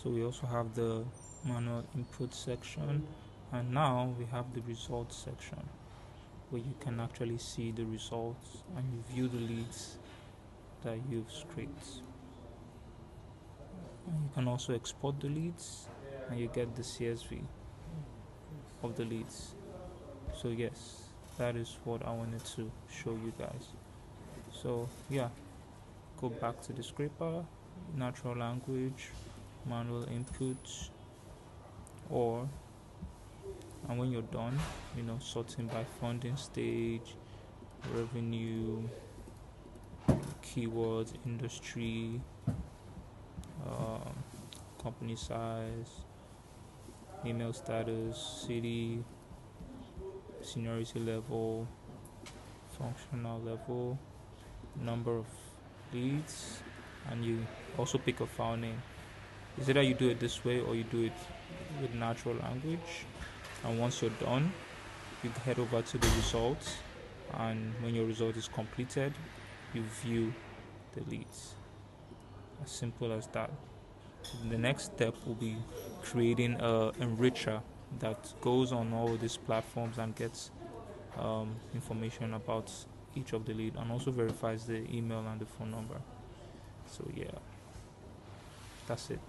So we also have the manual input section, and now we have the results section where you can actually see the results and you view the leads that you've scraped. And you can also export the leads and you get the CSV of the leads. So yes, that is what I wanted to show you guys. So yeah, go back to the scraper, natural language, manual inputs, and when you're done, sorting by funding stage, revenue, keywords, industry, company size, email status, city, seniority level, functional level, number of leads, and you also pick a file name. Is either you do it this way or you do it with natural language. And once you're done, you head over to the results, and when your result is completed, you view the leads. As simple as that. The next step will be creating an enricher that goes on all these platforms and gets information about each of the lead and also verifies the email and the phone number. So yeah, that's it.